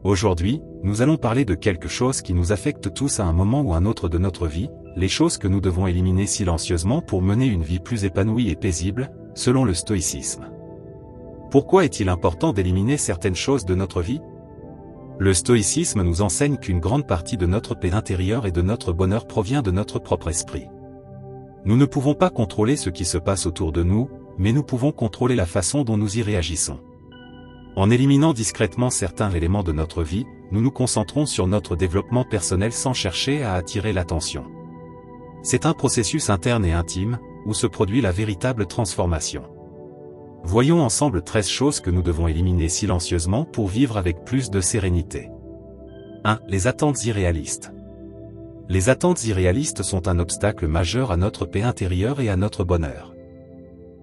Aujourd'hui, nous allons parler de quelque chose qui nous affecte tous à un moment ou un autre de notre vie, les choses que nous devons éliminer silencieusement pour mener une vie plus épanouie et paisible, selon le stoïcisme. Pourquoi est-il important d'éliminer certaines choses de notre vie? Le stoïcisme nous enseigne qu'une grande partie de notre paix intérieure et de notre bonheur provient de notre propre esprit. Nous ne pouvons pas contrôler ce qui se passe autour de nous, mais nous pouvons contrôler la façon dont nous y réagissons. En éliminant discrètement certains éléments de notre vie, nous nous concentrons sur notre développement personnel sans chercher à attirer l'attention. C'est un processus interne et intime, où se produit la véritable transformation. Voyons ensemble 13 choses que nous devons éliminer silencieusement pour vivre avec plus de sérénité. 1. Les attentes irréalistes. Les attentes irréalistes sont un obstacle majeur à notre paix intérieure et à notre bonheur.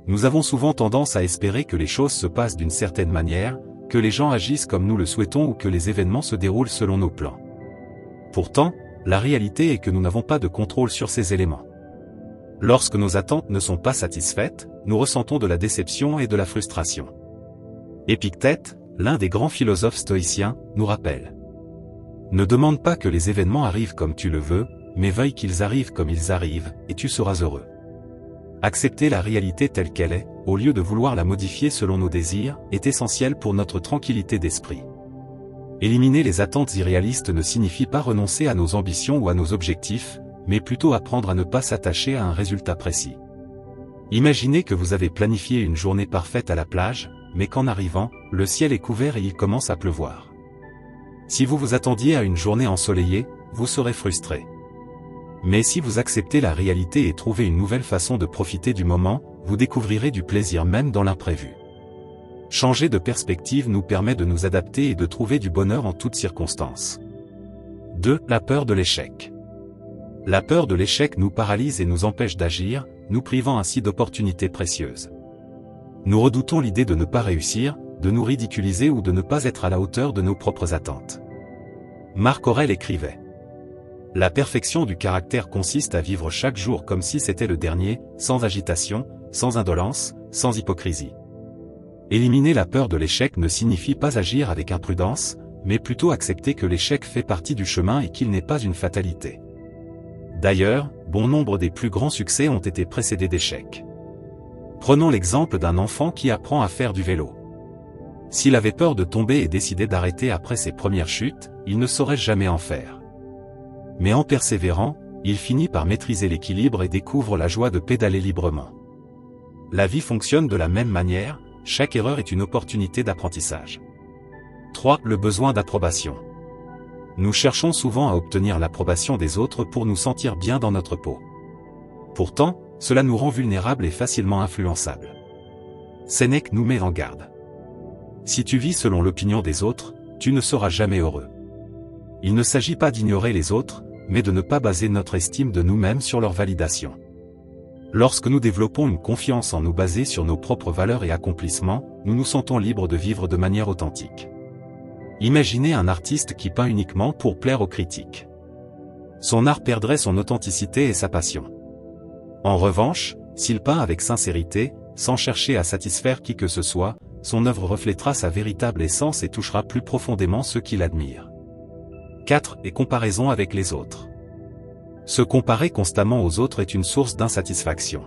Nous avons souvent tendance à espérer que les choses se passent d'une certaine manière, que les gens agissent comme nous le souhaitons ou que les événements se déroulent selon nos plans. Pourtant, la réalité est que nous n'avons pas de contrôle sur ces éléments. Lorsque nos attentes ne sont pas satisfaites, nous ressentons de la déception et de la frustration. Épictète, l'un des grands philosophes stoïciens, nous rappelle: ne demande pas que les événements arrivent comme tu le veux, mais veuille qu'ils arrivent comme ils arrivent, et tu seras heureux. Accepter la réalité telle qu'elle est, au lieu de vouloir la modifier selon nos désirs, est essentiel pour notre tranquillité d'esprit. Éliminer les attentes irréalistes ne signifie pas renoncer à nos ambitions ou à nos objectifs, mais plutôt apprendre à ne pas s'attacher à un résultat précis. Imaginez que vous avez planifié une journée parfaite à la plage, mais qu'en arrivant, le ciel est couvert et il commence à pleuvoir. Si vous vous attendiez à une journée ensoleillée, vous serez frustré. Mais si vous acceptez la réalité et trouvez une nouvelle façon de profiter du moment, vous découvrirez du plaisir même dans l'imprévu. Changer de perspective nous permet de nous adapter et de trouver du bonheur en toutes circonstances. 2. La peur de l'échec. La peur de l'échec nous paralyse et nous empêche d'agir, nous privant ainsi d'opportunités précieuses. Nous redoutons l'idée de ne pas réussir, de nous ridiculiser ou de ne pas être à la hauteur de nos propres attentes. Marc Aurèle écrivait: la perfection du caractère consiste à vivre chaque jour comme si c'était le dernier, sans agitation, sans indolence, sans hypocrisie. Éliminer la peur de l'échec ne signifie pas agir avec imprudence, mais plutôt accepter que l'échec fait partie du chemin et qu'il n'est pas une fatalité. D'ailleurs, bon nombre des plus grands succès ont été précédés d'échecs. Prenons l'exemple d'un enfant qui apprend à faire du vélo. S'il avait peur de tomber et décidait d'arrêter après ses premières chutes, il ne saurait jamais en faire. Mais en persévérant, il finit par maîtriser l'équilibre et découvre la joie de pédaler librement. La vie fonctionne de la même manière, chaque erreur est une opportunité d'apprentissage. 3. Le besoin d'approbation. Nous cherchons souvent à obtenir l'approbation des autres pour nous sentir bien dans notre peau. Pourtant, cela nous rend vulnérables et facilement influençables. Sénèque nous met en garde. Si tu vis selon l'opinion des autres, tu ne seras jamais heureux. Il ne s'agit pas d'ignorer les autres, mais de ne pas baser notre estime de nous-mêmes sur leur validation. Lorsque nous développons une confiance en nous basée sur nos propres valeurs et accomplissements, nous nous sentons libres de vivre de manière authentique. Imaginez un artiste qui peint uniquement pour plaire aux critiques. Son art perdrait son authenticité et sa passion. En revanche, s'il peint avec sincérité, sans chercher à satisfaire qui que ce soit, son œuvre reflètera sa véritable essence et touchera plus profondément ceux qui l'admirent. 4. Les comparaisons avec les autres. Se comparer constamment aux autres est une source d'insatisfaction.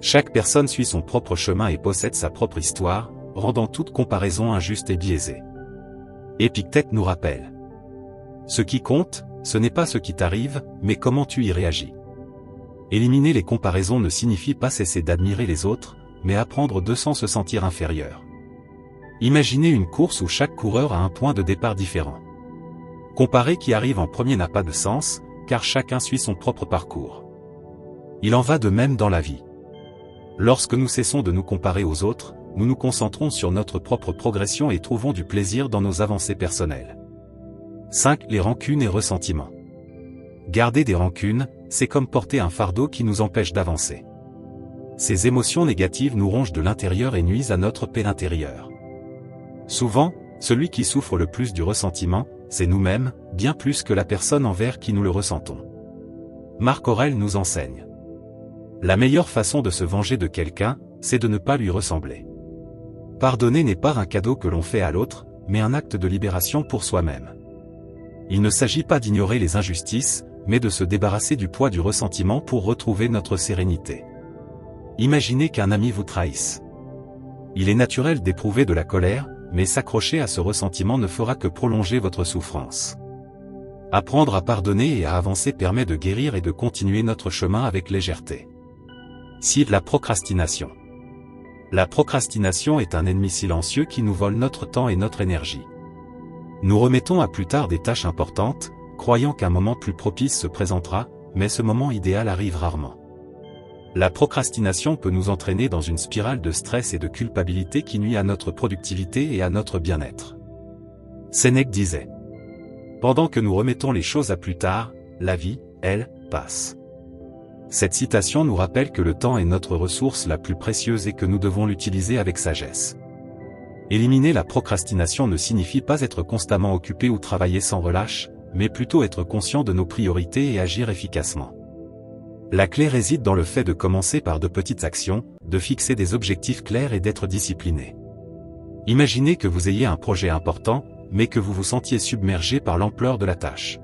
Chaque personne suit son propre chemin et possède sa propre histoire, rendant toute comparaison injuste et biaisée. Épictète nous rappelle: ce qui compte, ce n'est pas ce qui t'arrive, mais comment tu y réagis. Éliminer les comparaisons ne signifie pas cesser d'admirer les autres, mais apprendre de sans se sentir inférieur. Imaginez une course où chaque coureur a un point de départ différent. Comparer qui arrive en premier n'a pas de sens, car chacun suit son propre parcours. Il en va de même dans la vie. Lorsque nous cessons de nous comparer aux autres, nous nous concentrons sur notre propre progression et trouvons du plaisir dans nos avancées personnelles. 5. Les rancunes et ressentiments. Garder des rancunes, c'est comme porter un fardeau qui nous empêche d'avancer. Ces émotions négatives nous rongent de l'intérieur et nuisent à notre paix intérieure. Souvent, celui qui souffre le plus du ressentiment, c'est nous-mêmes, bien plus que la personne envers qui nous le ressentons. Marc Aurèle nous enseigne: la meilleure façon de se venger de quelqu'un, c'est de ne pas lui ressembler. Pardonner n'est pas un cadeau que l'on fait à l'autre, mais un acte de libération pour soi-même. Il ne s'agit pas d'ignorer les injustices, mais de se débarrasser du poids du ressentiment pour retrouver notre sérénité. Imaginez qu'un ami vous trahisse. Il est naturel d'éprouver de la colère, mais s'accrocher à ce ressentiment ne fera que prolonger votre souffrance. Apprendre à pardonner et à avancer permet de guérir et de continuer notre chemin avec légèreté. Si la procrastination. La procrastination est un ennemi silencieux qui nous vole notre temps et notre énergie. Nous remettons à plus tard des tâches importantes, croyant qu'un moment plus propice se présentera, mais ce moment idéal arrive rarement. La procrastination peut nous entraîner dans une spirale de stress et de culpabilité qui nuit à notre productivité et à notre bien-être. Sénèque disait: pendant que nous remettons les choses à plus tard, la vie, elle, passe. Cette citation nous rappelle que le temps est notre ressource la plus précieuse et que nous devons l'utiliser avec sagesse. Éliminer la procrastination ne signifie pas être constamment occupé ou travailler sans relâche, mais plutôt être conscient de nos priorités et agir efficacement. La clé réside dans le fait de commencer par de petites actions, de fixer des objectifs clairs et d'être discipliné. Imaginez que vous ayez un projet important, mais que vous vous sentiez submergé par l'ampleur de la tâche.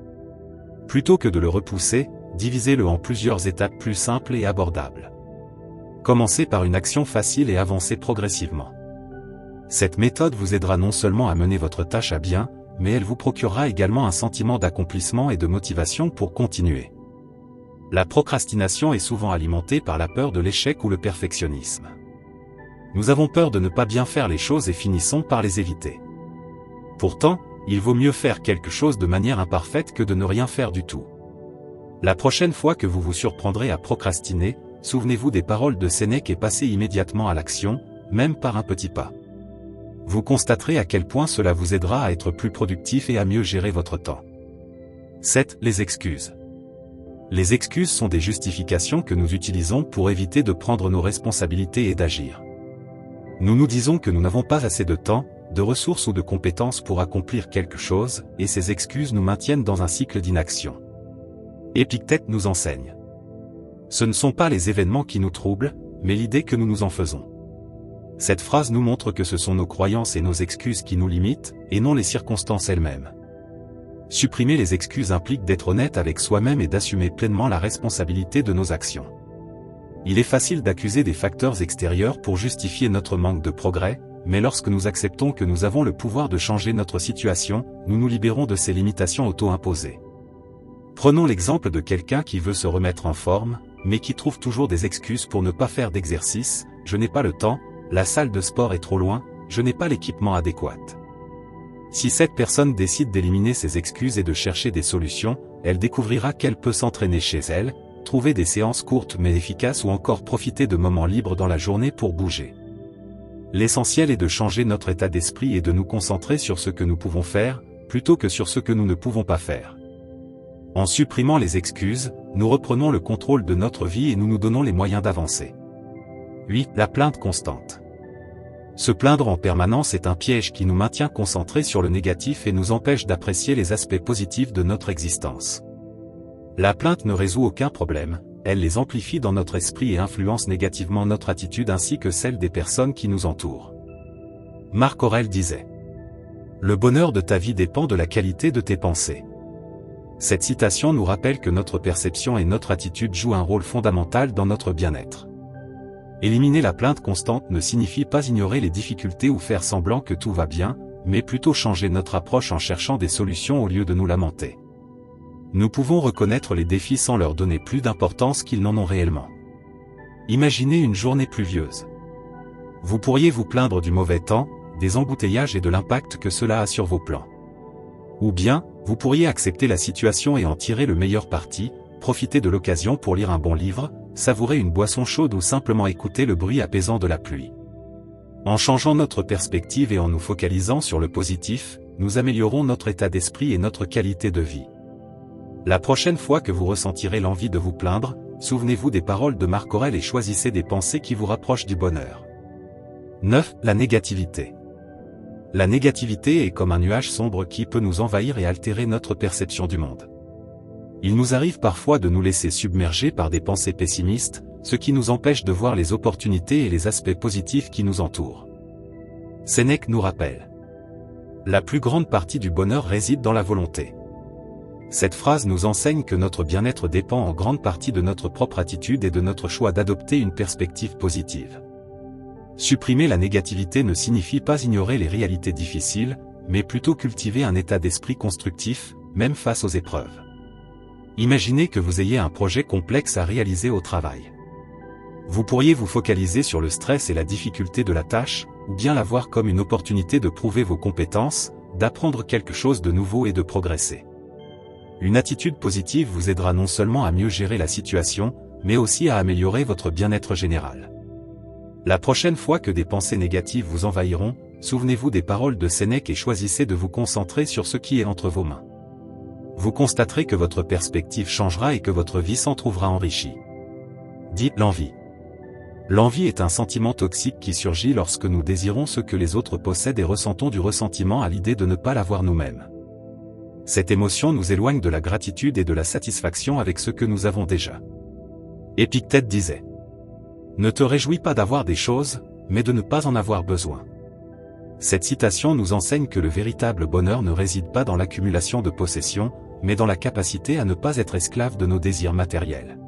Plutôt que de le repousser, divisez-le en plusieurs étapes plus simples et abordables. Commencez par une action facile et avancez progressivement. Cette méthode vous aidera non seulement à mener votre tâche à bien, mais elle vous procurera également un sentiment d'accomplissement et de motivation pour continuer. La procrastination est souvent alimentée par la peur de l'échec ou le perfectionnisme. Nous avons peur de ne pas bien faire les choses et finissons par les éviter. Pourtant, il vaut mieux faire quelque chose de manière imparfaite que de ne rien faire du tout. La prochaine fois que vous vous surprendrez à procrastiner, souvenez-vous des paroles de Sénèque et passez immédiatement à l'action, même par un petit pas. Vous constaterez à quel point cela vous aidera à être plus productif et à mieux gérer votre temps. 7. Les excuses. Les excuses sont des justifications que nous utilisons pour éviter de prendre nos responsabilités et d'agir. Nous nous disons que nous n'avons pas assez de temps, de ressources ou de compétences pour accomplir quelque chose, et ces excuses nous maintiennent dans un cycle d'inaction. Épictète nous enseigne: ce ne sont pas les événements qui nous troublent, mais l'idée que nous nous en faisons. Cette phrase nous montre que ce sont nos croyances et nos excuses qui nous limitent, et non les circonstances elles-mêmes. Supprimer les excuses implique d'être honnête avec soi-même et d'assumer pleinement la responsabilité de nos actions. Il est facile d'accuser des facteurs extérieurs pour justifier notre manque de progrès, mais lorsque nous acceptons que nous avons le pouvoir de changer notre situation, nous nous libérons de ces limitations auto-imposées. Prenons l'exemple de quelqu'un qui veut se remettre en forme, mais qui trouve toujours des excuses pour ne pas faire d'exercice: je n'ai pas le temps, la salle de sport est trop loin, je n'ai pas l'équipement adéquat. Si cette personne décide d'éliminer ses excuses et de chercher des solutions, elle découvrira qu'elle peut s'entraîner chez elle, trouver des séances courtes mais efficaces ou encore profiter de moments libres dans la journée pour bouger. L'essentiel est de changer notre état d'esprit et de nous concentrer sur ce que nous pouvons faire, plutôt que sur ce que nous ne pouvons pas faire. En supprimant les excuses, nous reprenons le contrôle de notre vie et nous nous donnons les moyens d'avancer. 8. La plainte constante. Se plaindre en permanence est un piège qui nous maintient concentrés sur le négatif et nous empêche d'apprécier les aspects positifs de notre existence. La plainte ne résout aucun problème, elle les amplifie dans notre esprit et influence négativement notre attitude ainsi que celle des personnes qui nous entourent. Marc Aurèle disait: le bonheur de ta vie dépend de la qualité de tes pensées. Cette citation nous rappelle que notre perception et notre attitude jouent un rôle fondamental dans notre bien-être. Éliminer la plainte constante ne signifie pas ignorer les difficultés ou faire semblant que tout va bien, mais plutôt changer notre approche en cherchant des solutions au lieu de nous lamenter. Nous pouvons reconnaître les défis sans leur donner plus d'importance qu'ils n'en ont réellement. Imaginez une journée pluvieuse. Vous pourriez vous plaindre du mauvais temps, des embouteillages et de l'impact que cela a sur vos plans. Ou bien, vous pourriez accepter la situation et en tirer le meilleur parti, profiter de l'occasion pour lire un bon livre, savourer une boisson chaude ou simplement écouter le bruit apaisant de la pluie. En changeant notre perspective et en nous focalisant sur le positif, nous améliorons notre état d'esprit et notre qualité de vie. La prochaine fois que vous ressentirez l'envie de vous plaindre, souvenez-vous des paroles de Marc Aurèle et choisissez des pensées qui vous rapprochent du bonheur. 9. La négativité. La négativité est comme un nuage sombre qui peut nous envahir et altérer notre perception du monde. Il nous arrive parfois de nous laisser submerger par des pensées pessimistes, ce qui nous empêche de voir les opportunités et les aspects positifs qui nous entourent. Sénèque nous rappelle: La plus grande partie du bonheur réside dans la volonté. Cette phrase nous enseigne que notre bien-être dépend en grande partie de notre propre attitude et de notre choix d'adopter une perspective positive. Supprimer la négativité ne signifie pas ignorer les réalités difficiles, mais plutôt cultiver un état d'esprit constructif, même face aux épreuves. Imaginez que vous ayez un projet complexe à réaliser au travail. Vous pourriez vous focaliser sur le stress et la difficulté de la tâche, ou bien la voir comme une opportunité de prouver vos compétences, d'apprendre quelque chose de nouveau et de progresser. Une attitude positive vous aidera non seulement à mieux gérer la situation, mais aussi à améliorer votre bien-être général. La prochaine fois que des pensées négatives vous envahiront, souvenez-vous des paroles de Sénèque et choisissez de vous concentrer sur ce qui est entre vos mains. Vous constaterez que votre perspective changera et que votre vie s'en trouvera enrichie. Dit l'envie. L'envie est un sentiment toxique qui surgit lorsque nous désirons ce que les autres possèdent et ressentons du ressentiment à l'idée de ne pas l'avoir nous-mêmes. Cette émotion nous éloigne de la gratitude et de la satisfaction avec ce que nous avons déjà. Épictète disait : ne te réjouis pas d'avoir des choses, mais de ne pas en avoir besoin. Cette citation nous enseigne que le véritable bonheur ne réside pas dans l'accumulation de possessions, mais dans la capacité à ne pas être esclave de nos désirs matériels.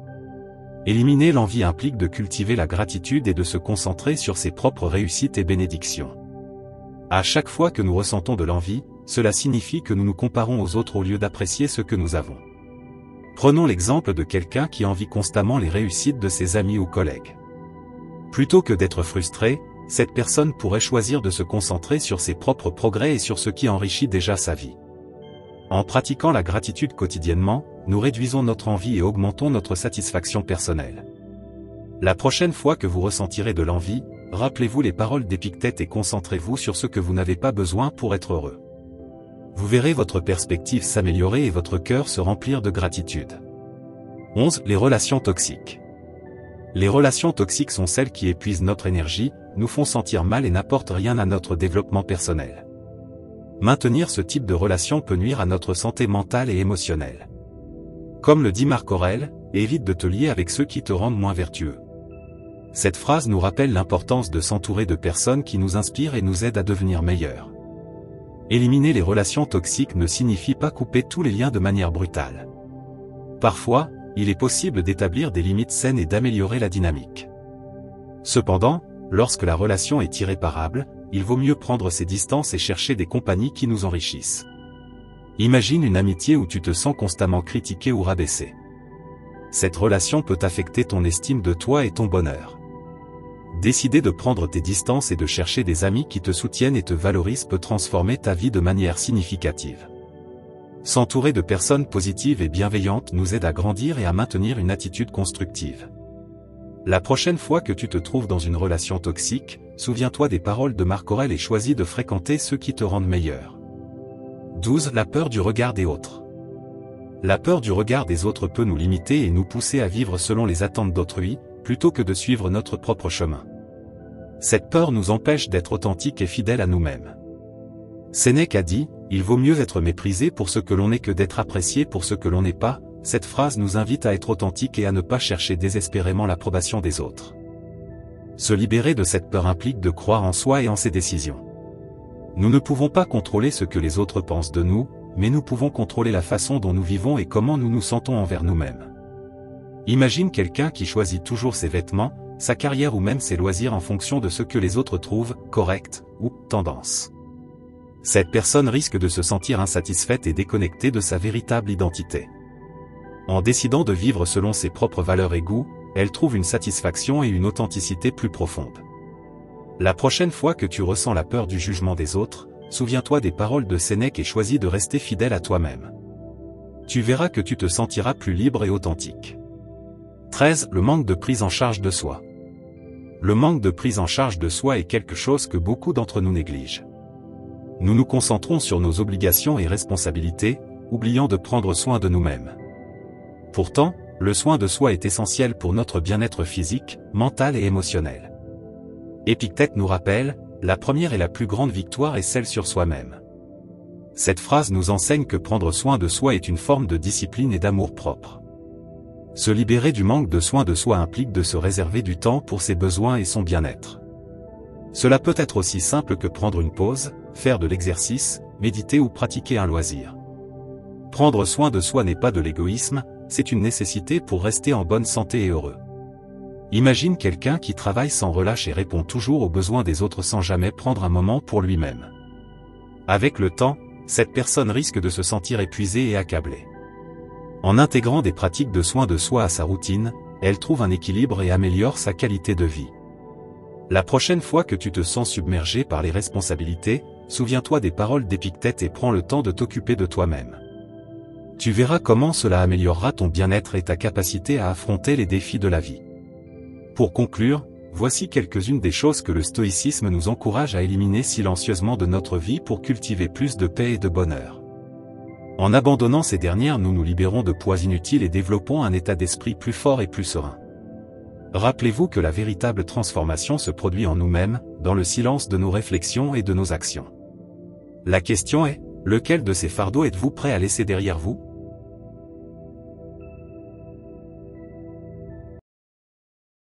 Éliminer l'envie implique de cultiver la gratitude et de se concentrer sur ses propres réussites et bénédictions. À chaque fois que nous ressentons de l'envie, cela signifie que nous nous comparons aux autres au lieu d'apprécier ce que nous avons. Prenons l'exemple de quelqu'un qui envie constamment les réussites de ses amis ou collègues. Plutôt que d'être frustré, cette personne pourrait choisir de se concentrer sur ses propres progrès et sur ce qui enrichit déjà sa vie. En pratiquant la gratitude quotidiennement, nous réduisons notre envie et augmentons notre satisfaction personnelle. La prochaine fois que vous ressentirez de l'envie, rappelez-vous les paroles d'Épictète et concentrez-vous sur ce que vous n'avez pas besoin pour être heureux. Vous verrez votre perspective s'améliorer et votre cœur se remplir de gratitude. 11. Les relations toxiques. Les relations toxiques sont celles qui épuisent notre énergie, nous font sentir mal et n'apportent rien à notre développement personnel. Maintenir ce type de relation peut nuire à notre santé mentale et émotionnelle. Comme le dit Marc Aurèle, évite de te lier avec ceux qui te rendent moins vertueux. Cette phrase nous rappelle l'importance de s'entourer de personnes qui nous inspirent et nous aident à devenir meilleurs. Éliminer les relations toxiques ne signifie pas couper tous les liens de manière brutale. Parfois, il est possible d'établir des limites saines et d'améliorer la dynamique. Cependant, lorsque la relation est irréparable, il vaut mieux prendre ses distances et chercher des compagnies qui nous enrichissent. Imagine une amitié où tu te sens constamment critiqué ou rabaissé. Cette relation peut affecter ton estime de toi et ton bonheur. Décider de prendre tes distances et de chercher des amis qui te soutiennent et te valorisent peut transformer ta vie de manière significative. S'entourer de personnes positives et bienveillantes nous aide à grandir et à maintenir une attitude constructive. La prochaine fois que tu te trouves dans une relation toxique, souviens-toi des paroles de Marc Aurèle et choisis de fréquenter ceux qui te rendent meilleur. 12. La peur du regard des autres. La peur du regard des autres peut nous limiter et nous pousser à vivre selon les attentes d'autrui, plutôt que de suivre notre propre chemin. Cette peur nous empêche d'être authentiques et fidèles à nous-mêmes. Sénèque a dit : il vaut mieux être méprisé pour ce que l'on est que d'être apprécié pour ce que l'on n'est pas. Cette phrase nous invite à être authentiques et à ne pas chercher désespérément l'approbation des autres. Se libérer de cette peur implique de croire en soi et en ses décisions. Nous ne pouvons pas contrôler ce que les autres pensent de nous, mais nous pouvons contrôler la façon dont nous vivons et comment nous nous sentons envers nous-mêmes. Imagine quelqu'un qui choisit toujours ses vêtements, sa carrière ou même ses loisirs en fonction de ce que les autres trouvent correct ou tendance. Cette personne risque de se sentir insatisfaite et déconnectée de sa véritable identité. En décidant de vivre selon ses propres valeurs et goûts, elle trouve une satisfaction et une authenticité plus profonde. La prochaine fois que tu ressens la peur du jugement des autres, souviens-toi des paroles de Sénèque et choisis de rester fidèle à toi-même. Tu verras que tu te sentiras plus libre et authentique. 13. Le manque de prise en charge de soi. Le manque de prise en charge de soi est quelque chose que beaucoup d'entre nous négligent. Nous nous concentrons sur nos obligations et responsabilités, oubliant de prendre soin de nous-mêmes. Pourtant, le soin de soi est essentiel pour notre bien-être physique, mental et émotionnel. Épictète nous rappelle, la première et la plus grande victoire est celle sur soi-même. Cette phrase nous enseigne que prendre soin de soi est une forme de discipline et d'amour-propre. Se libérer du manque de soin de soi implique de se réserver du temps pour ses besoins et son bien-être. Cela peut être aussi simple que prendre une pause, faire de l'exercice, méditer ou pratiquer un loisir. Prendre soin de soi n'est pas de l'égoïsme, c'est une nécessité pour rester en bonne santé et heureux. Imagine quelqu'un qui travaille sans relâche et répond toujours aux besoins des autres sans jamais prendre un moment pour lui-même. Avec le temps, cette personne risque de se sentir épuisée et accablée. En intégrant des pratiques de soin de soi à sa routine, elle trouve un équilibre et améliore sa qualité de vie. La prochaine fois que tu te sens submergé par les responsabilités, souviens-toi des paroles d'Épictète et prends le temps de t'occuper de toi-même. Tu verras comment cela améliorera ton bien-être et ta capacité à affronter les défis de la vie. Pour conclure, voici quelques-unes des choses que le stoïcisme nous encourage à éliminer silencieusement de notre vie pour cultiver plus de paix et de bonheur. En abandonnant ces dernières, nous nous libérons de poids inutiles et développons un état d'esprit plus fort et plus serein. Rappelez-vous que la véritable transformation se produit en nous-mêmes, dans le silence de nos réflexions et de nos actions. La question est, lequel de ces fardeaux êtes-vous prêt à laisser derrière vous ?